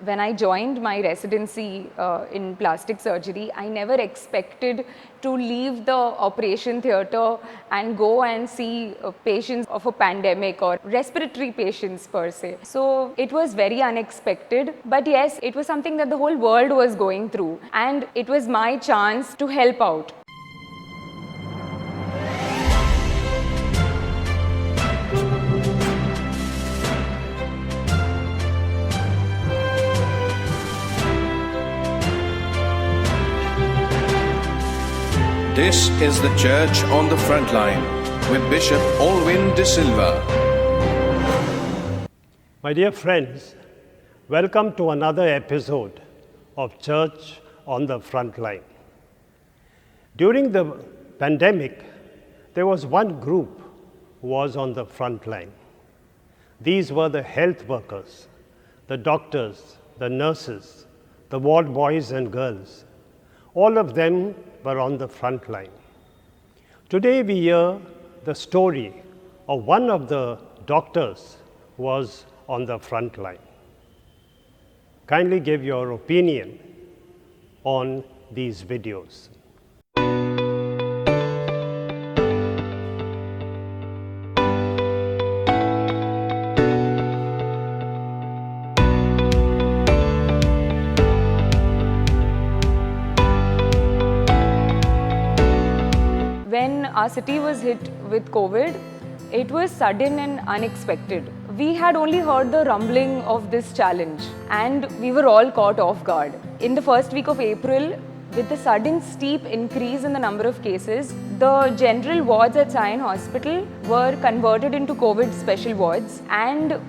When I joined my residency in plastic surgery, I never expected to leave the operation theatre and go and see patients of a pandemic or respiratory patients per se. So it was very unexpected, but yes, it was something that the whole world was going through, and it was my chance to help out. This is the Church on the Frontline with Bishop Alwyn De Silva. My dear friends, welcome to another episode of Church on the Frontline. During the pandemic, there was one group who was on the front line. These were the health workers, the doctors, the nurses, the ward boys and girls. All of them were on the front line. Today we hear the story of one of the doctors who was on the front line. Kindly give your opinion on these videos. When our city was hit with COVID, it was sudden and unexpected. We had only heard the rumbling of this challenge and we were all caught off guard. In the first week of April, with the sudden steep increase in the number of cases, the general wards at Sion Hospital were converted into COVID special wards, and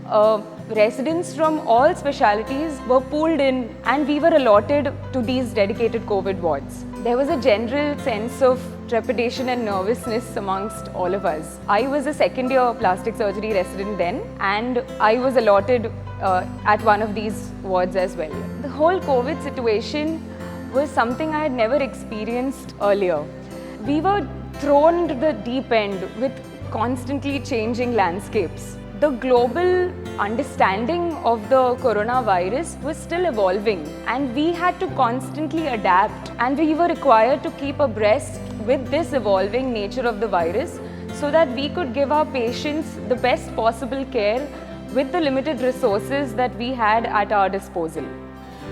residents from all specialities were pooled in, and we were allotted to these dedicated COVID wards. There was a general sense of trepidation and nervousness amongst all of us. I was a second year plastic surgery resident then, and I was allotted at one of these wards as well. The whole COVID situation was something I had never experienced earlier. We were thrown to the deep end with constantly changing landscapes. The global understanding of the coronavirus was still evolving, and we had to constantly adapt, and we were required to keep abreast with this evolving nature of the virus so that we could give our patients the best possible care with the limited resources that we had at our disposal.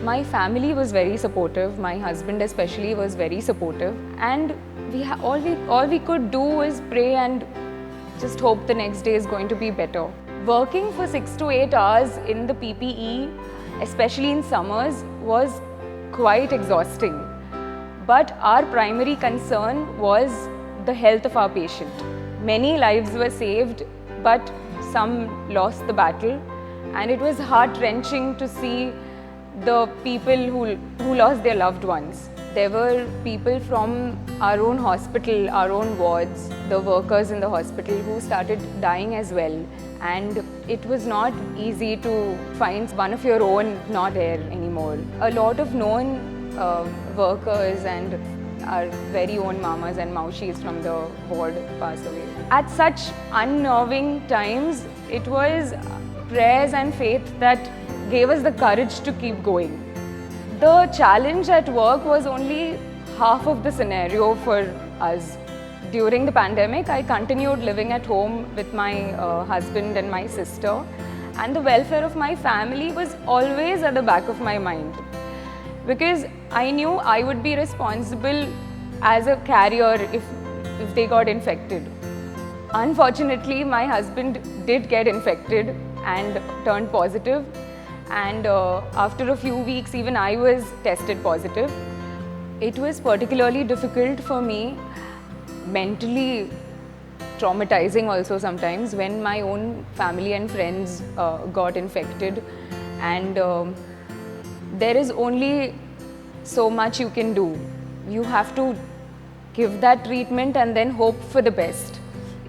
My family was very supportive, my husband especially was very supportive, and all we could do was pray and just hope the next day is going to be better. Working for 6 to 8 hours in the PPE, especially in summers, was quite exhausting. But our primary concern was the health of our patient. Many lives were saved, but some lost the battle, and it was heart-wrenching to see the people who lost their loved ones. There were people from our own hospital, our own wards, the workers in the hospital who started dying as well. And it was not easy to find one of your own not there anymore. A lot of known workers and our very own mamas and maushis from the ward passed away. At such unnerving times, it was prayers and faith that gave us the courage to keep going. The challenge at work was only half of the scenario for us. During the pandemic, I continued living at home with my husband and my sister, and the welfare of my family was always at the back of my mind, because I knew I would be responsible as a carrier if they got infected. Unfortunately, my husband did get infected and turned positive, and after a few weeks even I was tested positive. It was particularly difficult for me, mentally traumatizing also sometimes, when my own family and friends got infected, and there is only so much you can do. You have to give that treatment and then hope for the best.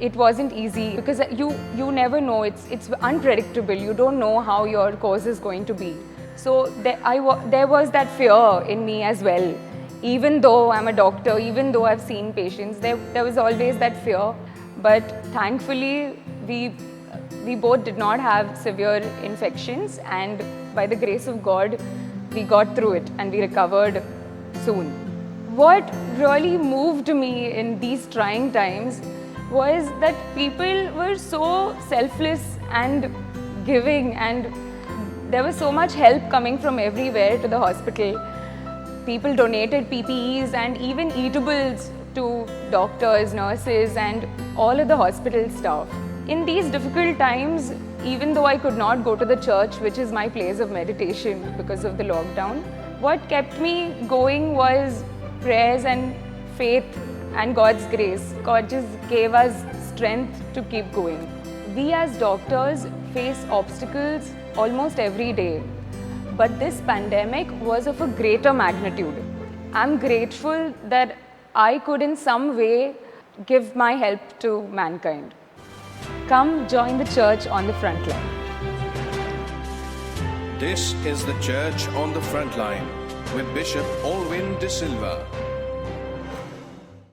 It wasn't easy because you never know, it's unpredictable. You don't know how your course is going to be. So there was that fear in me as well. Even though I'm a doctor, even though I've seen patients, there was always that fear. But thankfully, we both did not have severe infections, and by the grace of God, we got through it and we recovered soon. What really moved me in these trying times was that people were so selfless and giving, and there was so much help coming from everywhere to the hospital. People donated PPEs and even eatables to doctors, nurses, and all of the hospital staff. In these difficult times, even though I could not go to the church, which is my place of meditation because of the lockdown, what kept me going was prayers and faith and God's grace. God just gave us strength to keep going. We as doctors face obstacles almost every day, but this pandemic was of a greater magnitude. I'm grateful that I could in some way give my help to mankind. Come join the church on the front line. This is the Church on the Front Line with Bishop Alwyn De Silva.